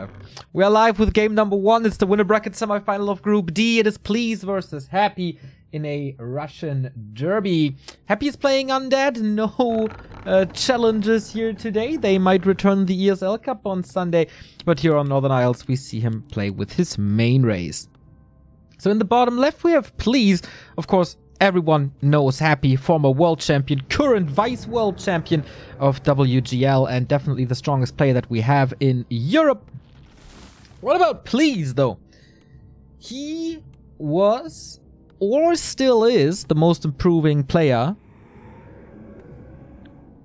Warcraft. We are live with game number 1. It's the Winnerbracket semifinal of Group D. It is Please versus Happy in a Russian derby. Happy is playing Undead. No challenges here today. They might return the ESL Cup on Sunday. But here on Northern Isles, we see him play with his main race. So in the bottom left, we have Please. Of course, everyone knows Happy, former world champion, current vice world champion of WGL, and definitely the strongest player that we have in Europe. What about Please, though? He was, or still is, the most improving player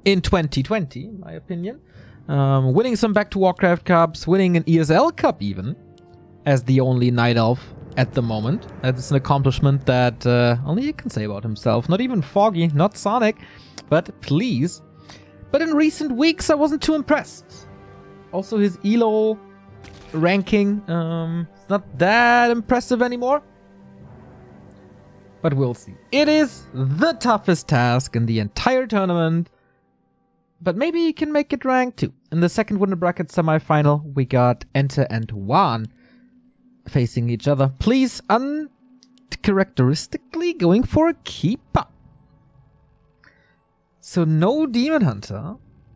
in 2020, in my opinion. Winning some Back to Warcraft Cups, winning an ESL Cup even, as the only Night Elf at the moment. That's an accomplishment that only he can say about himself. Not even Foggy, not Sonic, but Please. But in recent weeks, I wasn't too impressed. Also, his ELO ranking, it's not that impressive anymore. But we'll see. It is the toughest task in the entire tournament. But maybe he can make it rank too. In the second Winnerbracket semifinal, we got Enter and Juan facing each other. Please, uncharacteristically going for a keeper. So no Demon Hunter.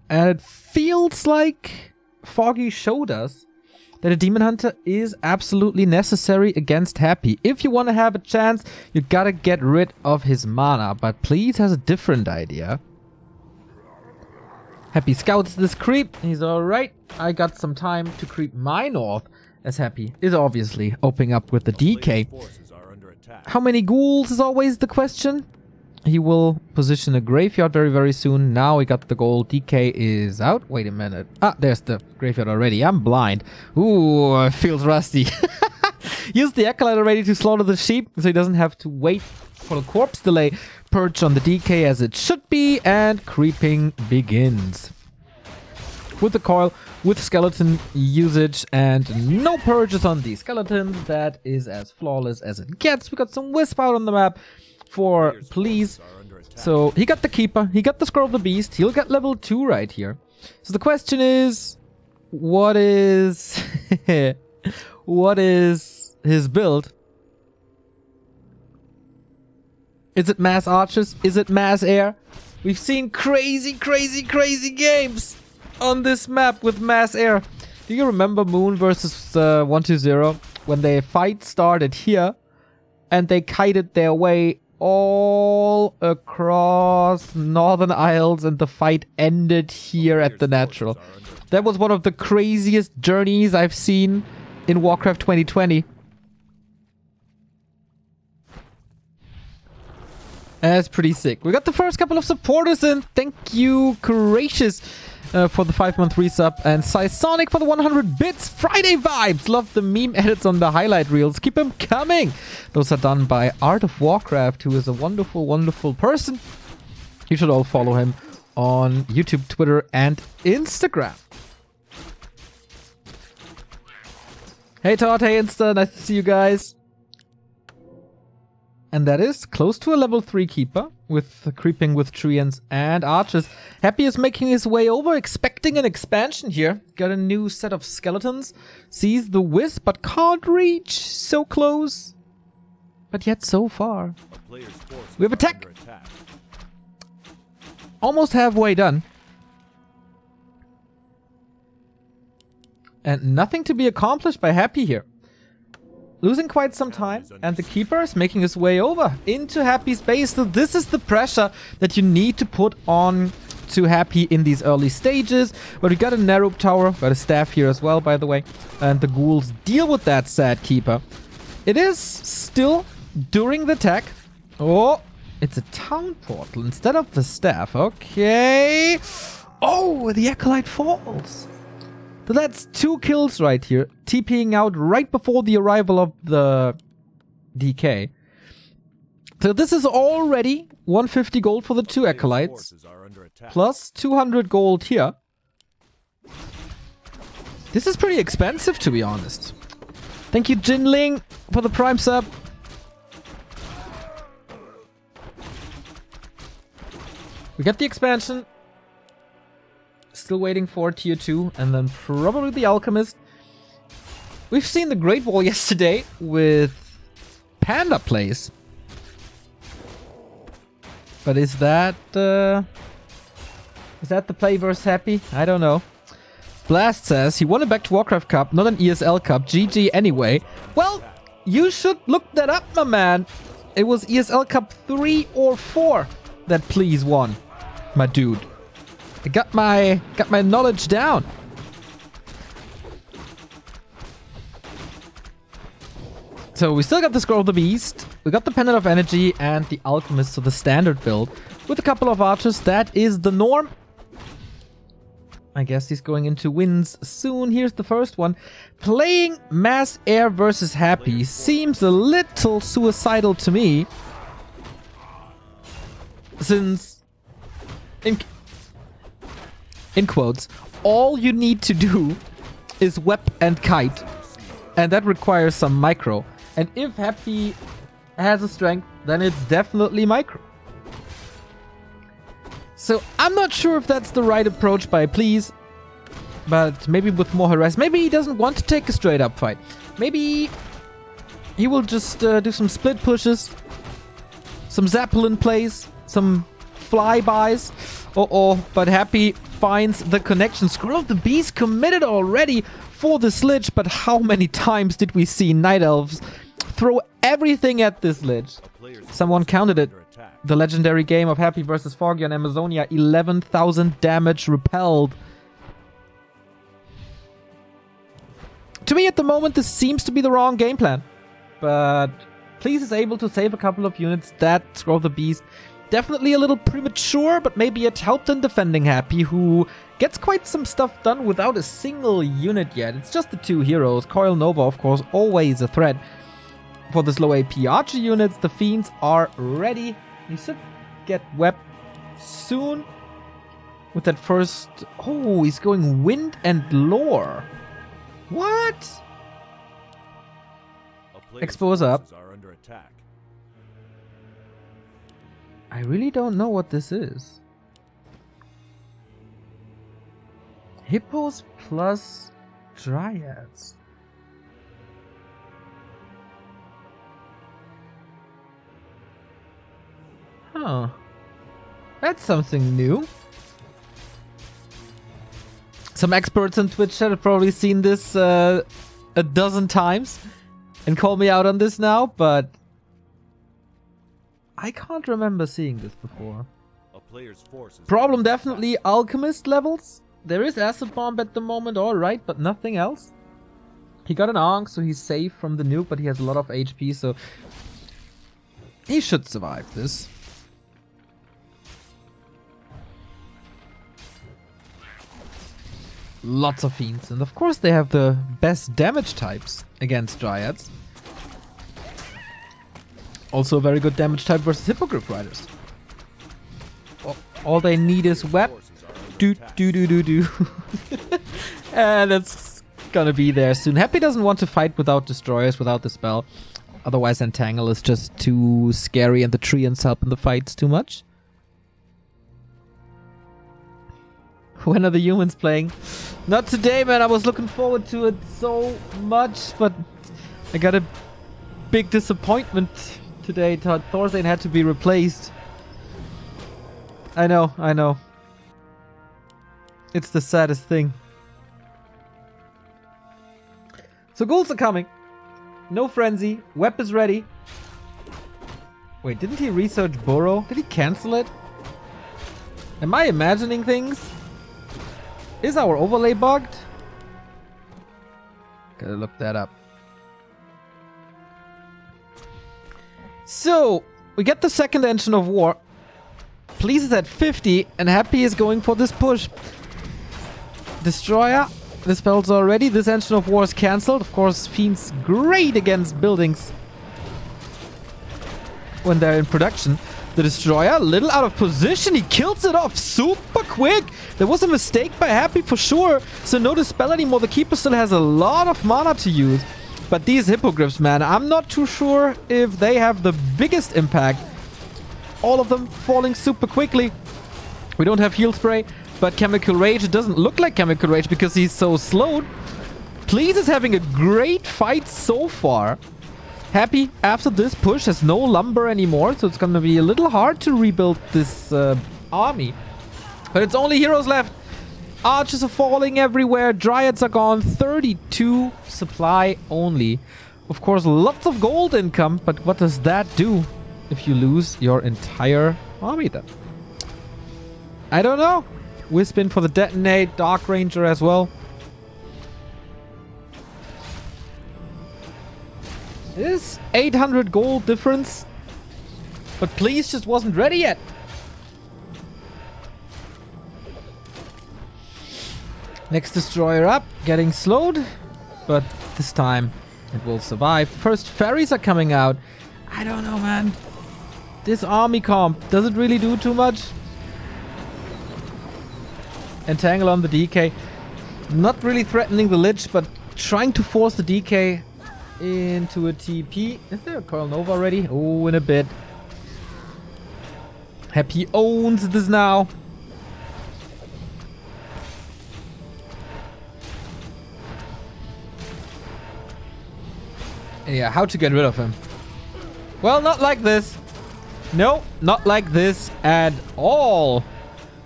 And it feels like Foggy showed us that a Demon Hunter is absolutely necessary against Happy. If you want to have a chance, you gotta get rid of his mana. But Please has a different idea. Happy scouts this creep. He's alright. I got some time to creep my north, as Happy is obviously opening up with the DK. How many ghouls is always the question. He will position a graveyard very, very soon. Now we got the goal. DK is out. Wait a minute. Ah, there's the graveyard already. I'm blind. Ooh, it feels rusty. Use the Acolyte already to slaughter the sheep, so he doesn't have to wait for the corpse delay. Perch on the DK as it should be, and creeping begins. With the coil, with skeleton usage, and no purges on these skeletons. That is as flawless as it gets. We got some Wisp out on the map for Please. So he got the Keeper, he got the Scroll of the Beast, he'll get level 2 right here. So the question is, what is what is his build? Is it mass archers? Is it mass air? We've seen crazy games on this map with mass air. Do you remember Moon versus 120 when the fight started here and they kited their way all across Northern Isles and the fight ended here at the Natural? That was one of the craziest journeys I've seen in Warcraft 2020. That's pretty sick. We got the first couple of supporters in. Thank you, Gracious, for the 5-month resub. And Sonic for the 100 bits. Friday vibes. Love the meme edits on the highlight reels. Keep them coming. Those are done by Art of Warcraft, who is a wonderful, wonderful person. You should all follow him on YouTube, Twitter, and Instagram. Hey Todd, hey Insta. Nice to see you guys. And that is close to a level 3 keeper with creeping with treants and archers. Happy is making his way over, expecting an expansion here. Got a new set of skeletons. Sees the Wisp, but can't reach. So close, but yet so far. We have attack. Almost halfway done. And nothing to be accomplished by Happy here. Losing quite some time, and the Keeper is making his way over into Happy's base. So this is the pressure that you need to put on to Happy in these early stages. But we got a Narrow Tower, got a staff here as well, by the way. And the ghouls deal with that sad Keeper. It is still during the attack. Oh, it's a town portal instead of the staff. Okay. Oh, the Acolyte falls. So that's 2 kills right here, TPing out right before the arrival of the DK. So this is already 150 gold for the 2 Acolytes, plus 200 gold here. This is pretty expensive, to be honest. Thank you, Jinling, for the Prime sub. We got the expansion. Still waiting for tier 2, and then probably the Alchemist. we've seen the Great Wall yesterday with Panda plays. But is that the play versus Happy? I don't know. Blast says he won it back to Warcraft Cup, not an ESL Cup. GG anyway. Well, you should look that up, my man. It was ESL Cup 3 or 4 that Please won, my dude. I got my knowledge down. So we still got the Scroll of the Beast, we got the Pendant of Energy and the Alchemist, so the standard build. With a couple of archers, that is the norm. I guess he's going into wins soon. Here's the first one. Playing Mass Air versus Happy seems a little suicidal to me. Since, in quotes, all you need to do is Web and Kite. And that requires some micro. And if Happy has a strength, then it's definitely micro. So I'm not sure if that's the right approach by Please. But maybe with more harass. Maybe he doesn't want to take a straight up fight. Maybe he will just do some split pushes. Some Zeppelin plays. Some flybys. But Happy finds the connection. Scroll of the Beast committed already for the Lich. But how many times did we see Night Elves throw everything at this Lich? Someone counted it. The legendary game of Happy versus Foggy on Amazonia. 11,000 damage repelled. To me, at the moment, this seems to be the wrong game plan. But Please is able to save a couple of units. That Scroll of the Beast, definitely a little premature, but maybe it helped in defending Happy, who gets quite some stuff done without a single unit yet. It's just the 2 heroes. Coil Nova, of course, always a threat. For this low AP Archer units, the Fiends are ready. You should get Web soon. With that first... Oh, he's going Wind and Lore. What? Expose up. I really don't know what this is. Hippos plus Dryads. Huh. That's something new. Some experts on Twitch have probably seen this a dozen times and call me out on this now, but I can't remember seeing this before. Problem definitely Alchemist levels. There is Acid Bomb at the moment, alright, but nothing else. He got an Ankh, so he's safe from the nuke, but he has a lot of HP, so he should survive this. Lots of Fiends, and of course they have the best damage types against Dryads. Also a very good damage type versus Hippogriff Riders. All they need is Web. Do. And it's gonna be there soon. Happy doesn't want to fight without Destroyers, without the spell. Otherwise Entangle is just too scary and the Treants help in the fights too much. When are the humans playing? Not today, man. I was looking forward to it so much, but I got a big disappointment today. Thorstein had to be replaced. I know. It's the saddest thing. So ghouls are coming. No frenzy. Web is ready. Wait, didn't he research Burrow? Did he cancel it? Am I imagining things? Is our overlay bugged? Gotta look that up. So, we get the second engine of war. Please is at 50 and Happy is going for this push. Destroyer, the spell's already. This engine of war is cancelled. Of course, Fiend's great against buildings when they're in production. The Destroyer, a little out of position. He kills it off super quick. There was a mistake by Happy for sure. So no Dispel anymore. The Keeper still has a lot of mana to use. But these Hippogriffs, man, I'm not too sure if they have the biggest impact. All of them falling super quickly. We don't have Heal Spray, but Chemical Rage, it doesn't look like Chemical Rage because he's so slowed. Please is having a great fight so far. Happy, after this push, has no lumber anymore, so it's gonna be a little hard to rebuild this army. But it's only heroes left. Archers are falling everywhere. Dryads are gone. 32 supply only. Of course, lots of gold income, but what does that do if you lose your entire army then? I don't know. Wisp in for the detonate. Dark Ranger as well. It is 800 gold difference. But Please just wasn't ready yet. Next destroyer up, getting slowed, but this time it will survive. First ferries are coming out. I don't know, man. This army comp, does it really do too much? Entangle on the DK. Not really threatening the Lich, but trying to force the DK into a TP. Is there a Coil Nova already? Oh, in a bit. Happy owns this now. Yeah, how to get rid of him? Well, not like this. No, not like this at all.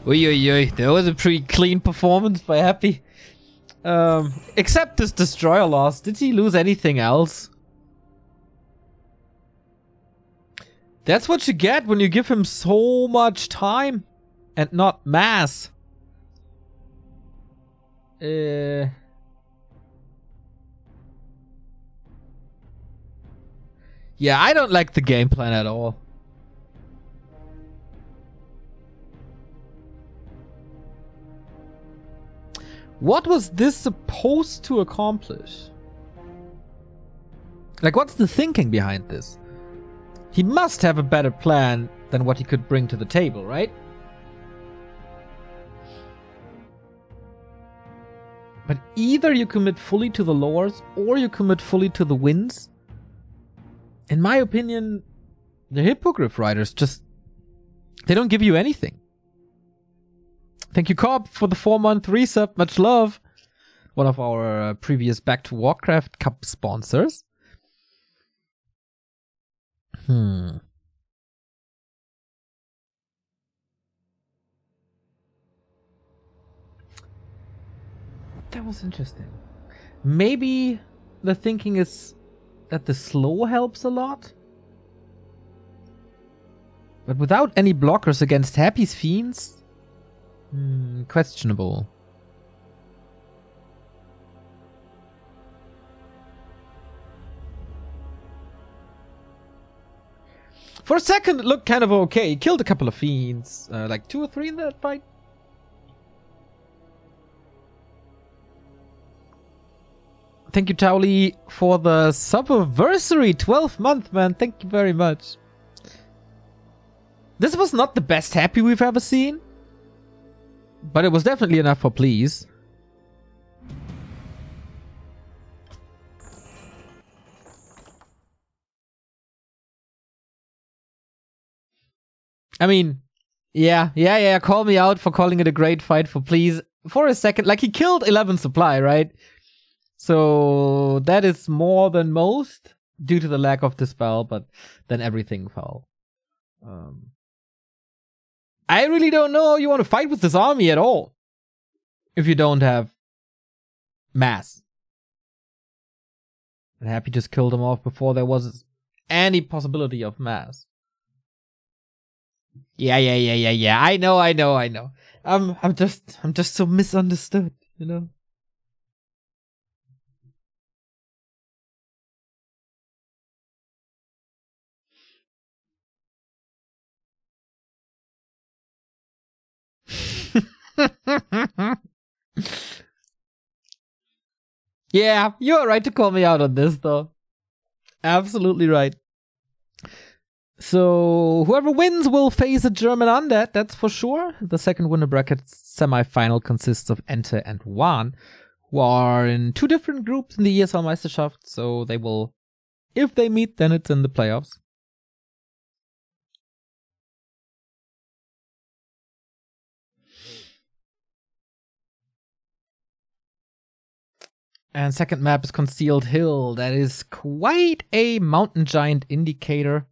Oi, oi, oi. That was a pretty clean performance by Happy. Except this destroyer loss. Did he lose anything else? That's what you get when you give him so much time and not mass. Yeah, I don't like the game plan at all. What was this supposed to accomplish? Like, what's the thinking behind this? He must have a better plan than what he could bring to the table, right? But either you commit fully to the lores or you commit fully to the wins. In my opinion, the Hippogriff Riders just... they don't give you anything. Thank you, Cobb, for the 4-month resub. Much love. One of our previous Back to Warcraft Cup sponsors. That was interesting. Maybe the thinking is that the slow helps a lot? But without any blockers against Happy's Fiends? Questionable. For a second, it looked kind of okay. He killed a couple of Fiends. Like 2 or 3 in that fight. Thank you, Towley, for the Subversary 12th month, man. Thank you very much. This was not the best Happy we've ever seen. But it was definitely enough for Please. I mean, yeah. Call me out for calling it a great fight for Please. For a second, like, he killed 11 supply, right? So that is more than most due to the lack of dispel, but then everything fell. I really don't know how you want to fight with this army at all if you don't have mass. And Happy just killed them off before there was any possibility of mass. Yeah. I know. I'm just so misunderstood, you know. Yeah, you're right to call me out on this, though. Absolutely right. So, whoever wins will face a German undead, that's for sure. The second Winnerbracket semi-final consists of Ente and Wan, who are in 2 different groups in the ESL Meisterschaft, so they will, if they meet, then it's in the playoffs. And second map is Concealed Hill. That is quite a mountain giant indicator.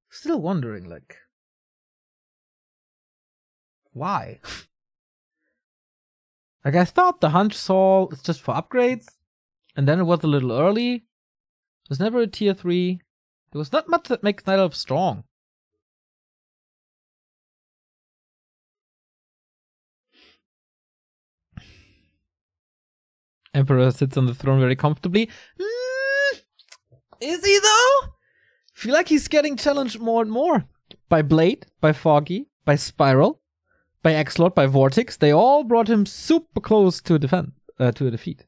Still wondering, like, why? Like, I thought the Hunch Hall is just for upgrades, and then it was a little early. It was never a tier 3. There was not much that makes Night Elf strong. Emperor sits on the throne very comfortably. Is he though? Feel like he's getting challenged more and more. By Blade, by Foggy, by Spiral, by X-Lord, by Vortex. They all brought him super close to a defeat.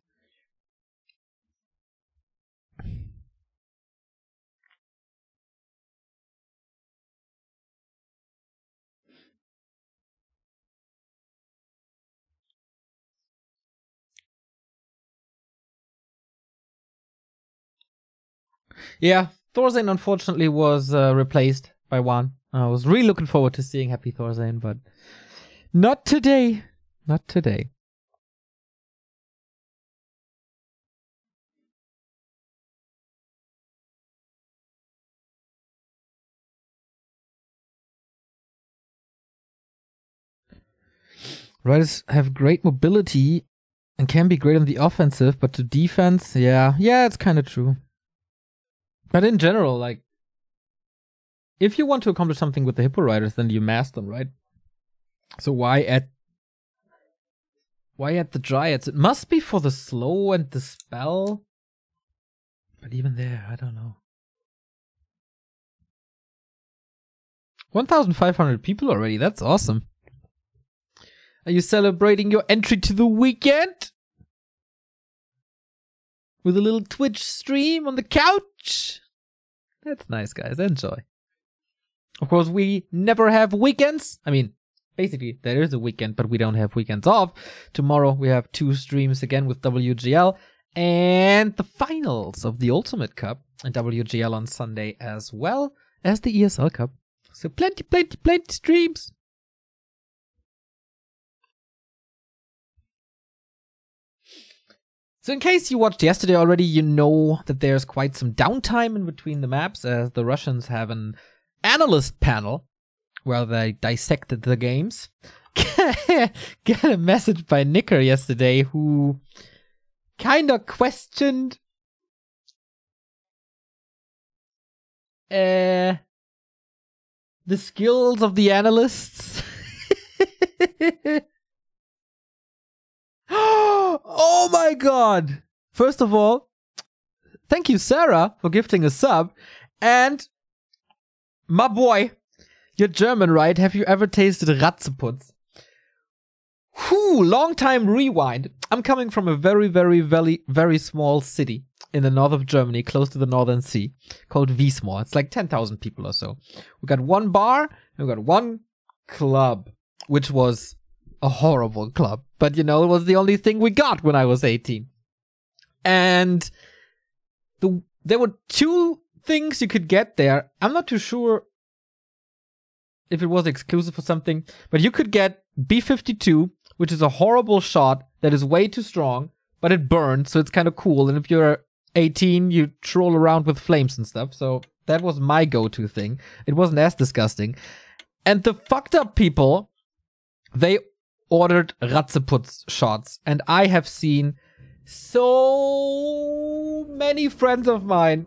Yeah, Thorzane unfortunately was replaced by Juan. I was really looking forward to seeing Happy Thorzane, but not today. Not today. Riders have great mobility and can be great on the offensive, but to defense, yeah, it's kind of true. But in general, like, if you want to accomplish something with the Hippo Riders, then you mass them, right? So why add the Dryads? It must be for the slow and the spell. But even there, I don't know. 1,500 people already, that's awesome. Are you celebrating your entry to the weekend? With a little Twitch stream on the couch? That's nice, guys. Enjoy. Of course, we never have weekends. I mean, basically, there is a weekend, but we don't have weekends off. Tomorrow, we have 2 streams again with WGL and the finals of the Ultimate Cup and WGL on Sunday as well as the ESL Cup. So plenty streams. So in case you watched yesterday already, you know that there's quite some downtime in between the maps as the Russians have an analyst panel where they dissected the games. Get a message by Nicker yesterday who kind of questioned the skills of the analysts. Oh my god! First of all, thank you, Sarah, for gifting a sub. And my boy, you're German, right? Have you ever tasted Ratzeputz? Whew, long time rewind. I'm coming from a very small city in the north of Germany, close to the Northern Sea, called Wiesmoor. It's like 10,000 people or so. We got one bar, and we got one club, which was a horrible club. But, you know, it was the only thing we got when I was 18. And there were 2 things you could get there. I'm not too sure if it was exclusive or something, but you could get B-52, which is a horrible shot that is way too strong, but it burns, so it's kind of cool. And if you're 18, you troll around with flames and stuff. So that was my go-to thing. It wasn't as disgusting. And the fucked up people, they ordered Ratzeputz shots, and I have seen so many friends of mine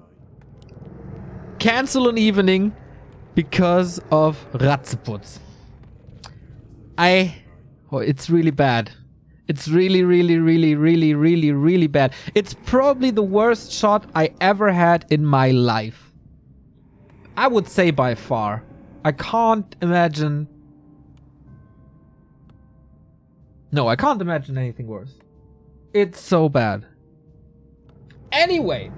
cancel an evening because of Ratzeputz. It's really bad. It's really bad. It's probably the worst shot I ever had in my life. I would say by far. I can't imagine... No, I can't imagine anything worse. It's so bad. Anyway,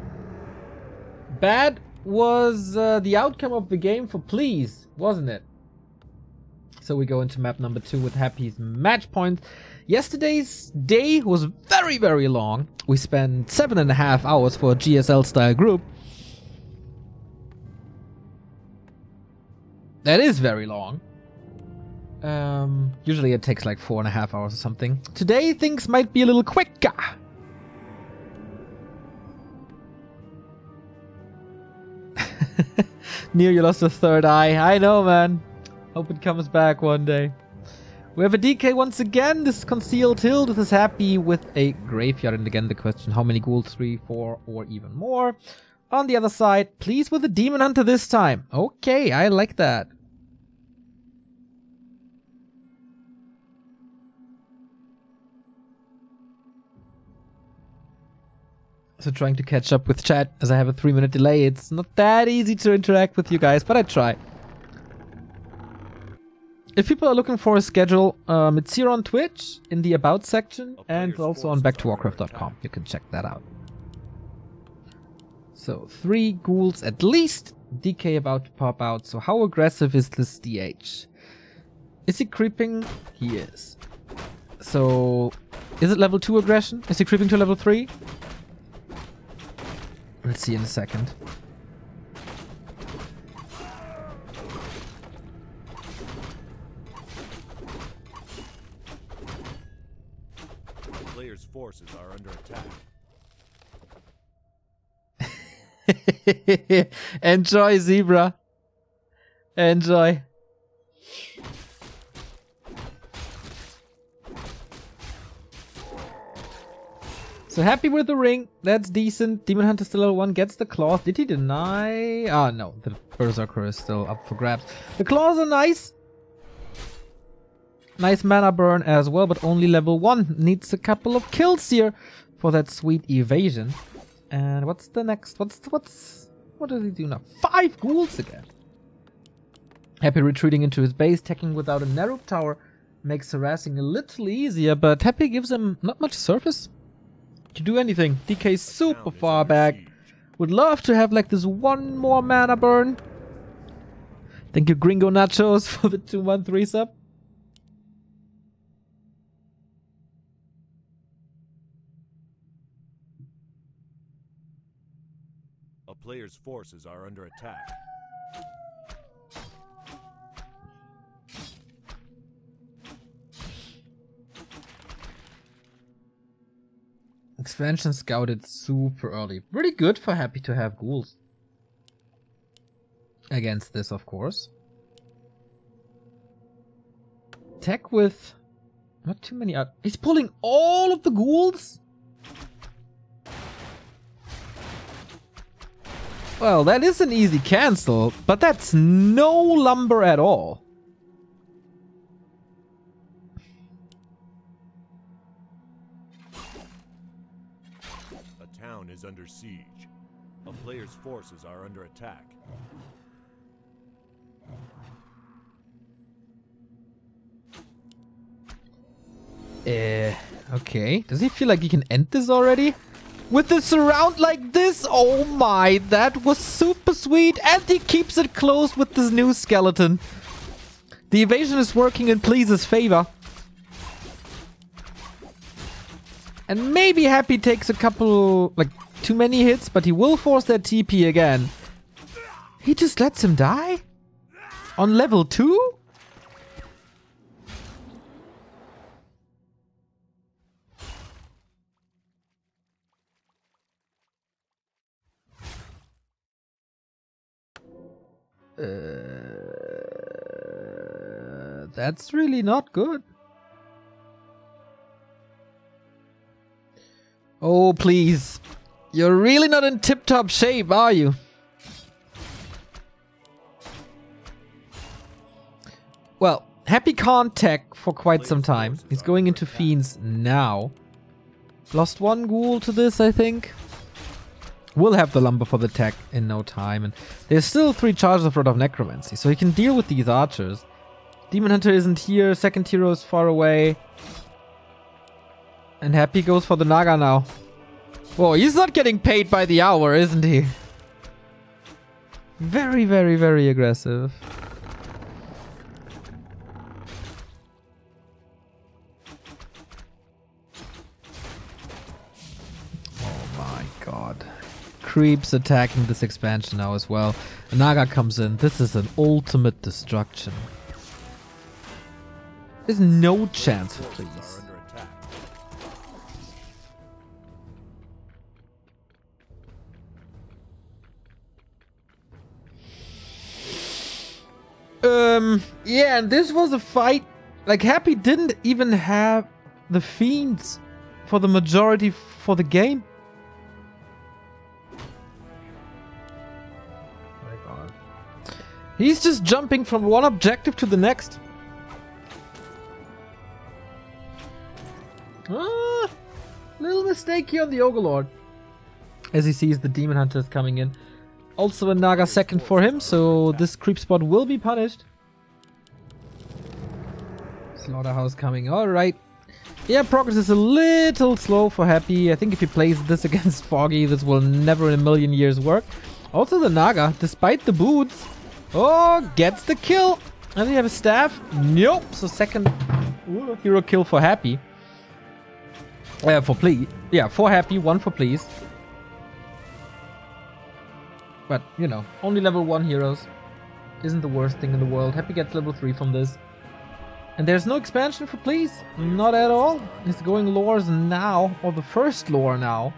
bad was the outcome of the game for Please, wasn't it? So we go into map number 2 with Happy's match points. Yesterday's day was very long. We spent 7.5 hours for a GSL style group. That is very long. Usually it takes like 4.5 hours or something. Today things might be a little quicker. Near you lost a third eye. I know, man. Hope it comes back one day. We have a DK once again. This concealed hill. This is happy with a graveyard. And again, the question, how many ghouls? 3, 4, or even more? On the other side, please with a demon hunter this time. Okay, I like that. So trying to catch up with chat as I have a 3-minute delay. It's not that easy to interact with you guys, but I try. If people are looking for a schedule, it's here on Twitch in the About section and also on backtowarcraft.com. You can check that out. So 3 ghouls at least. DK about to pop out. So how aggressive is this DH? Is he creeping? He is. So is it level 2 aggression? Is he creeping to level 3? Let's see in a second. Players' forces are under attack. Enjoy, Zebra. Enjoy. So happy with the ring. That's decent. Demon Hunter still level 1 gets the claws. Did he deny? Ah, no. The Berserker is still up for grabs. The claws are nice. Nice mana burn as well, but only level 1. Needs a couple of kills here for that sweet evasion. And what's the next? What does he do now? 5 ghouls again. Happy retreating into his base, attacking without a narrow tower makes harassing a little easier, but Happy gives him not much surface to do anything. DK super far back. Would love to have like this 1 more mana burn. Thank you, Gringo Nachos, for the 213 sub. A player's forces are under attack. Expansion scouted super early. Pretty good for Happy to have ghouls. Against this, of course. Tech with... not too many... he's pulling all of the ghouls? Well, that is an easy cancel, but that's no lumber at all. A town is under siege. A player's forces are under attack. Okay. Does he feel like he can end this already? With the surround like this? Oh my, that was super sweet. And he keeps it closed with this new skeleton. The evasion is working in Please's favor. And maybe Happy takes a couple, like, too many hits, but he will force that TP again. He just lets him die? On level 2? That's really not good. Oh, please. You're really not in tip-top shape, are you? Well, Happy can't tech for quite some time. He's going into Fiends now. Lost 1 ghoul to this, I think. We'll have the lumber for the tech in no time. And there's still 3 charges of Rod of Necromancy, so he can deal with these archers. Demon Hunter isn't here. Second hero is far away. And Happy goes for the Naga now. Whoa, he's not getting paid by the hour, isn't he? Very, very, very aggressive. creeps attacking this expansion now as well. A Naga comes in. This is an ultimate destruction. There's no chance for please. Yeah, and this was a fight. Like, Happy didn't even have the fiends for the majority for the game. My God. He's just jumping from one objective to the next. Little mistake here on the Overlord. As he sees the Demon Hunters coming in. Also a Naga second for him, so this creep spot will be punished. Slaughterhouse coming, alright. Yeah, progress is a little slow for Happy. I think if he plays this against Foggy, this will never in a million years work. Also the Naga, despite the boots, gets the kill. And they have a staff. Nope, so second hero kill for Happy. For Please. Yeah, for Happy, one for Please. But, you know, only level 1 heroes isn't the worst thing in the world. Happy gets level 3 from this. And there's no expansion for Please. Not at all. He's going lores now. Or the first lore now.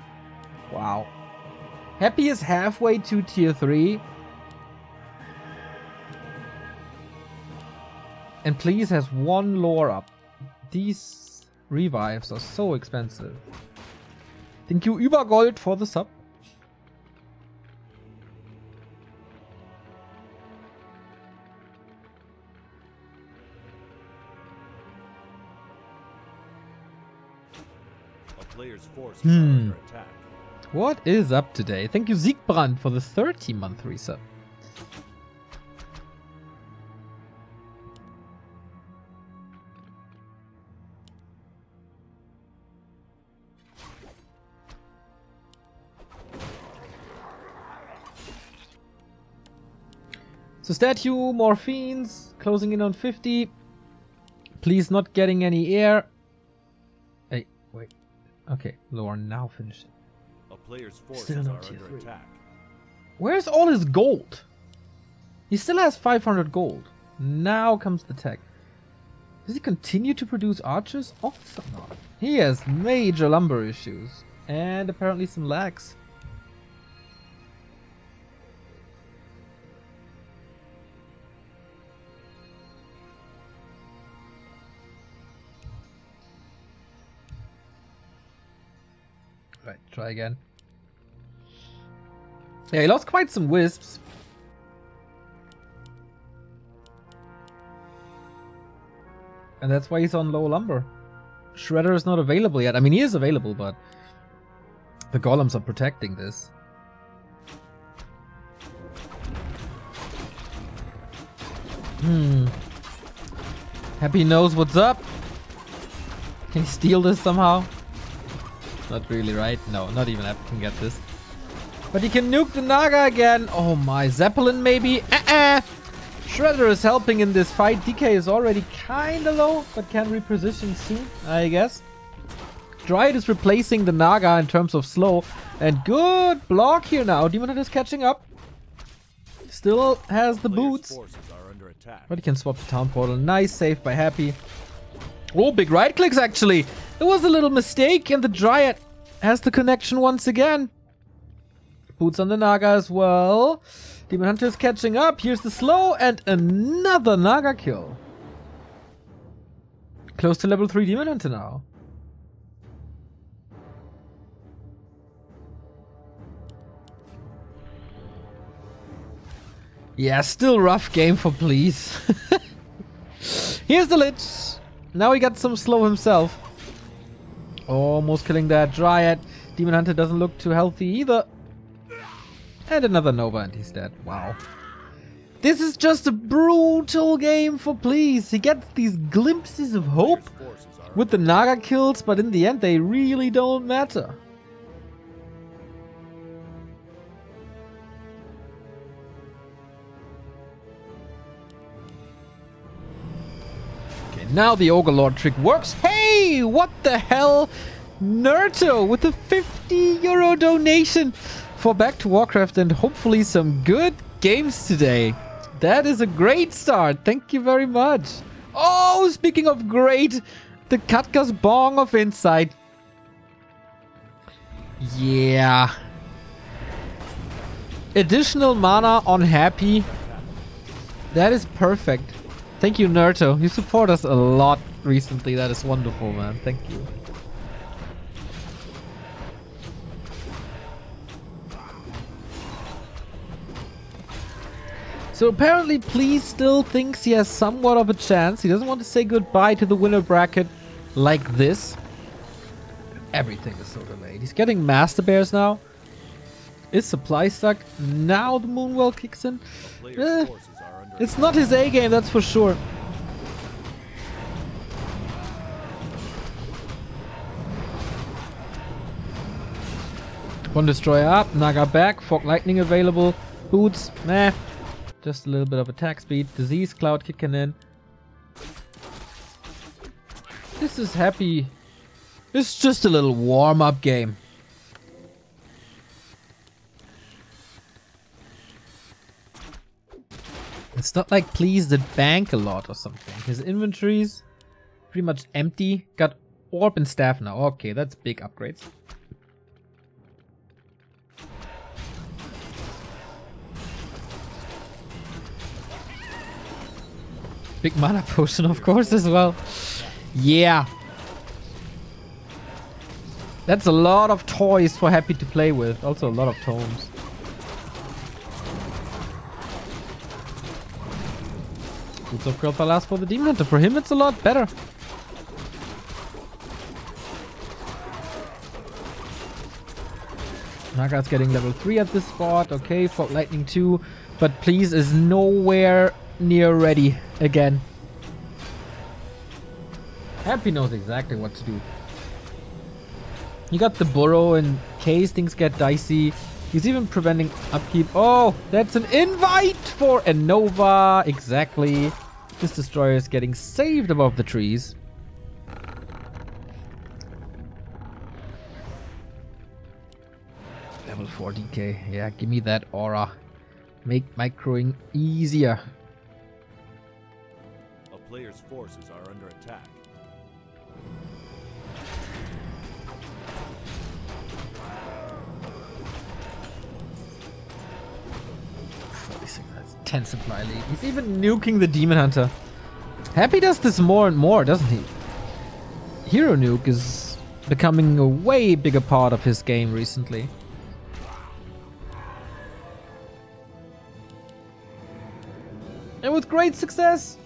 Wow. Happy is halfway to tier 3. And Please has 1 lore up. These revives are so expensive. Thank you, Übergold, for the sub. Player's forces are under attack. What is up today? Thank you, Siegbrand, for the 30-month resub. So statue, more fiends, closing in on 50. Please not getting any air. Hey, wait. Okay, lore now finishing. A player's forces are under attack. Where's all his gold? He still has 500 gold. Now comes the tech. Does he continue to produce archers? Also not. He has major lumber issues. And apparently some lags. Right, try again. Yeah, he lost quite some wisps. And that's why he's on low lumber. Shredder is not available yet. I mean, he is available, but the golems are protecting this. Happy knows what's up. Can he steal this somehow? Not really, right? No, not even Happy can get this. But he can nuke the Naga again. Oh my, Zeppelin maybe? Shredder is helping in this fight. DK is already kinda low, but can reposition soon, I guess. Dryad is replacing the Naga in terms of slow. And good block here now. Demon Hunter is catching up. Still has the boots. But he can swap the town portal. Nice save by Happy. Oh, big right clicks actually. There was a little mistake and the Dryad has the connection once again. Boots on the Naga as well. Demon Hunter is catching up. Here's the slow and another Naga kill. Close to level 3 Demon Hunter now. Yeah, still rough game for Please. Here's the Lich. Now he got some slow himself. Almost killing that Dryad. Demon Hunter doesn't look too healthy either. And another Nova and he's dead. Wow. This is just a brutal game for Please. He gets these glimpses of hope with the Naga kills, but in the end they really don't matter. Okay, now the Ogre Lord trick works. Hey, what the hell? Nerto with a €50 donation. for back to Warcraft and hopefully some good games today. That is a great start. Thank you very much. Oh, speaking of great, the Katka's Bong of Insight. Yeah. Additional mana on Happy. That is perfect. Thank you, Nerto. You support us a lot recently. That is wonderful, man. Thank you. So apparently Please still thinks he has somewhat of a chance. He doesn't want to say goodbye to the winner bracket like this. Everything is so delayed. He's getting Master Bears now. Is Supply stuck? Now the Moonwell kicks in. It's not his A game, that's for sure. One Destroyer up, Naga back, Fog Lightning available. Boots, meh. Just a little bit of attack speed. Disease Cloud kicking in. This is Happy. It's just a little warm-up game. It's not like Please did bank a lot or something. His inventory's pretty much empty. Got Orb and Staff now. Okay, that's big upgrades. Big mana potion, of course, as well. Yeah. That's a lot of toys for Happy to play with. Also a lot of tomes. Boots of Kel'Thalas for the Demon Hunter. For him, it's a lot better. Naga's getting level 3 at this spot. Okay, Fog Lightning 2. But Please is nowhere near ready again. Happy knows exactly what to do. You got the burrow in case things get dicey. He's even preventing upkeep. Oh, that's an invite for a Nova. Exactly. This destroyer is getting saved above the trees. Level 4 DK. Yeah, give me that aura. Make microing easier. A player's forces are under attack. That's 10 supply lead. He's even nuking the Demon Hunter. Happy does this more and more, doesn't he? Hero nuke is becoming a way bigger part of his game recently. And with great success.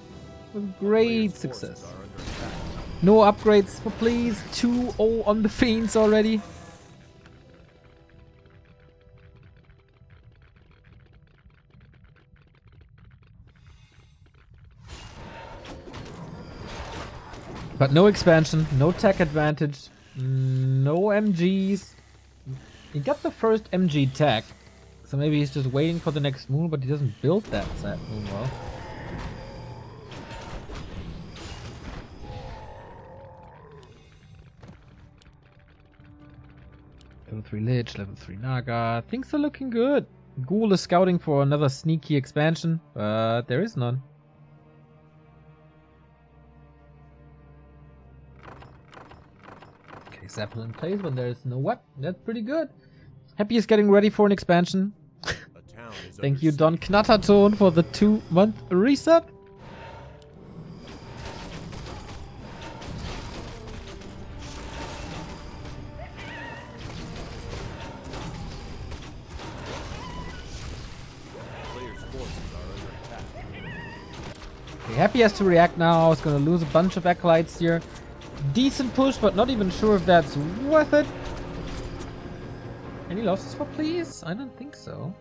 With great success. No upgrades for Please. 2-0 on the Fiends already. But no expansion, no tech advantage, no MGs. He got the first MG tech. So maybe he's just waiting for the next moon, but he doesn't build that moon well. Level 3 Lich, level 3 Naga. Things are looking good. Ghoul is scouting for another sneaky expansion, but there is none. Okay, Zeppelin plays when there is no weapon. That's pretty good. Happy is getting ready for an expansion. Thank you, Don Knatterton, for the 2-month reset. Okay, Happy has to react now. He's gonna lose a bunch of acolytes here. Decent push, but not even sure if that's worth it. Any losses for Please? I don't think so.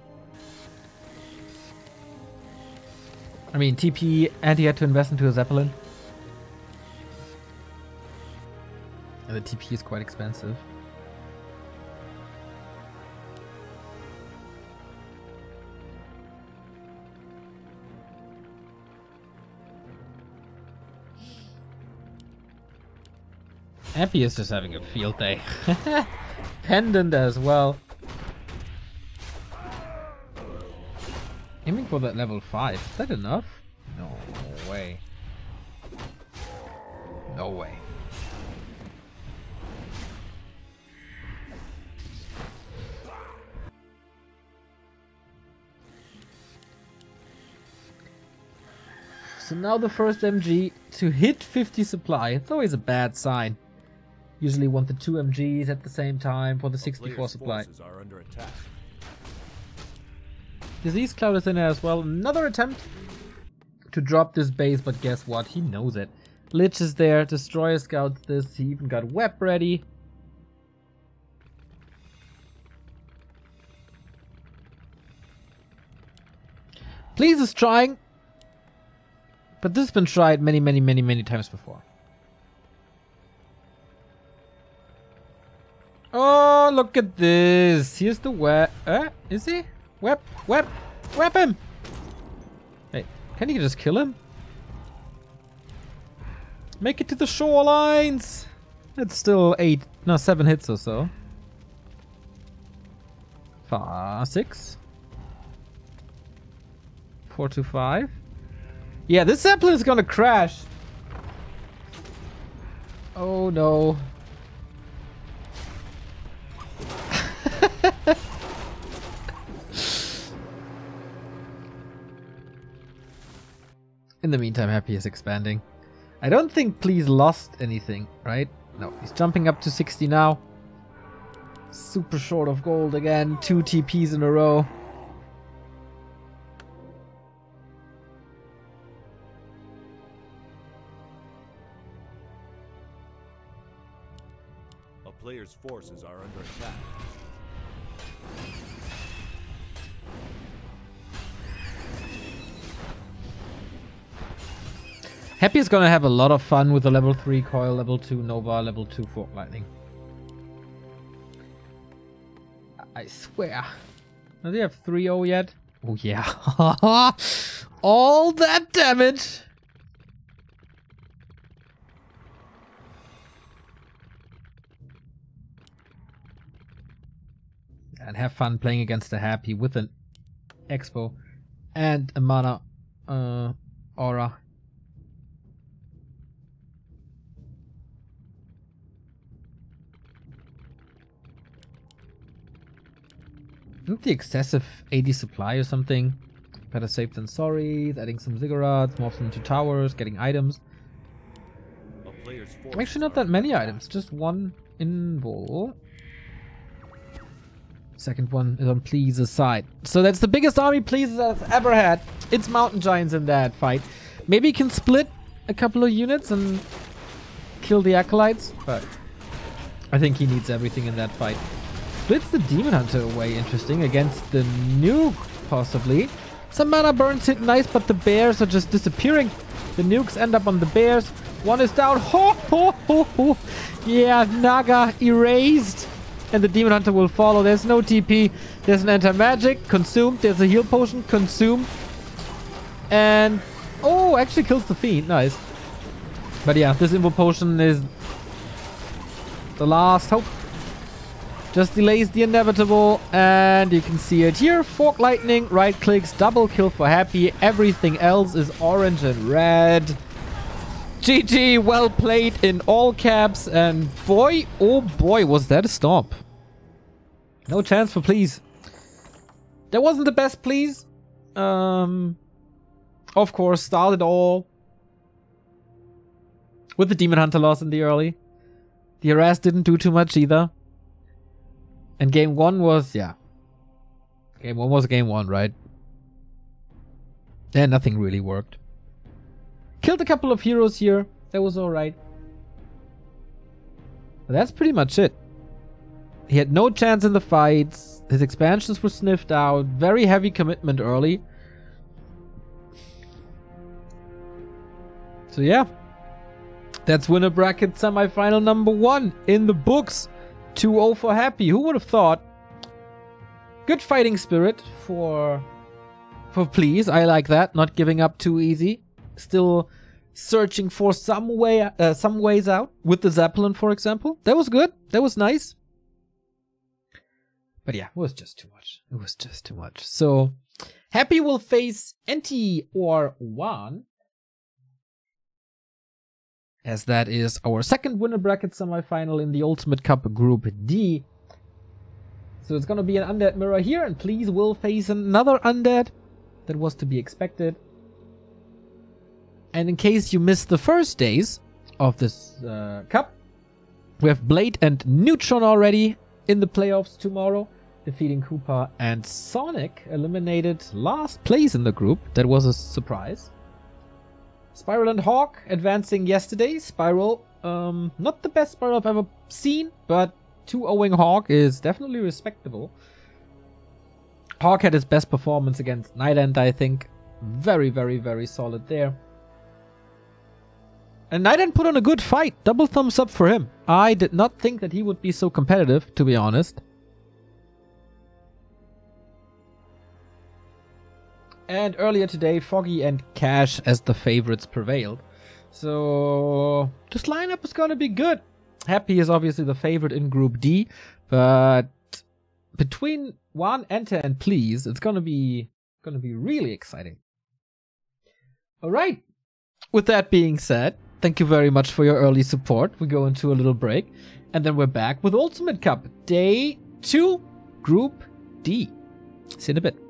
I mean, TP and he had to invest into a Zeppelin. And the TP is quite expensive. Happy is just having a field day. Pendant as well. for that level 5. Is that enough? No way. No way. So now the first MG to hit 50 supply. It's always a bad sign. Usually want the 2 MGs at the same time for the 64 supply. Are under attack. Disease Cloud is in there as well. Another attempt to drop this base, but guess what? He knows it. Lich is there. Destroyer scouts this. He even got Web ready. Please is trying. But this has been tried many times before. Oh, look at this. Here's the web. Is he? Web him! Hey, can you just kill him? Make it to the shorelines! It's still 7 hits or so. 6. 4 to 5. Yeah, this Zeppelin is gonna crash. Oh no. In the meantime, Happy is expanding. I don't think Please lost anything, right? No, he's jumping up to 60 now. Super short of gold again. 2 TPs in a row. A player's forces are under attack. Happy is gonna have a lot of fun with the level 3 coil, level 2 Nova, level 2 Fork Lightning. I swear. Do they have 3-0 yet? Oh yeah. All that damage! And have fun playing against a Happy with an Expo and a mana aura. Isn't the excessive 80 supply or something? Better safe than sorry. Adding some ziggurats, morphs them into towers, getting items. Actually not that many items, just one invul. Second one is on Please's side. So that's the biggest army Please has ever had. It's Mountain Giants in that fight. Maybe he can split a couple of units and kill the Acolytes, but I think he needs everything in that fight. Splits the Demon Hunter away, interesting, against the nuke, possibly. Some mana burns hit nice, but the bears are just disappearing. The nukes end up on the bears. One is down. Ho, ho, ho, ho. Yeah, Naga erased. And the Demon Hunter will follow. There's no TP. There's an anti-magic. Consumed. There's a heal potion. Consumed. And... oh, actually kills the Fiend. Nice. But yeah, this Invul Potion is the last hope. Just delays the inevitable, and you can see it here. Fork Lightning, right clicks, double kill for Happy. Everything else is orange and red. GG, well played in all caps, and boy, oh boy, was that a stomp. No chance for Please. That wasn't the best Please. Of course, started all with the Demon Hunter loss in the early. The harass didn't do too much either. And game 1 was, yeah. Game 1 was game 1, right? And nothing really worked. Killed a couple of heroes here. That was alright. But that's pretty much it. He had no chance in the fights. His expansions were sniffed out. Very heavy commitment early. So yeah. That's Winnerbracket semifinal number 1 in the books. 2-0 for Happy. Who would have thought? Good fighting spirit for Please. I like that. Not giving up too easy. Still searching for some ways out with the Zeppelin, for example. That was good. That was nice. But yeah, it was just too much. It was just too much. So Happy will face NT or One, as that is our second winner bracket semifinal in the Ultimate Cup Group D. So it's gonna be an undead mirror here, and Please will face another undead. That was to be expected. And in case you missed the first days of this cup, we have Blade and Neutron already in the playoffs tomorrow, defeating Koopa and Sonic, eliminated last place in the group. That was a surprise. Spiral and Hawk advancing yesterday. Spiral, not the best Spiral I've ever seen, but 2-0ing Hawk is definitely respectable. Hawk had his best performance against Nightend, I think. Very, very, very solid there. And Nightend put on a good fight. Double thumbs up for him. I did not think that he would be so competitive, to be honest. And earlier today, Foggy and Cash as the favorites prevailed. So this lineup is going to be good. Happy is obviously the favorite in Group D, but between One, Enter, and Please, it's going to be really exciting. All right. With that being said, thank you very much for your early support. We go into a little break, and then we're back with Ultimate Cup Day 2, Group D. See you in a bit.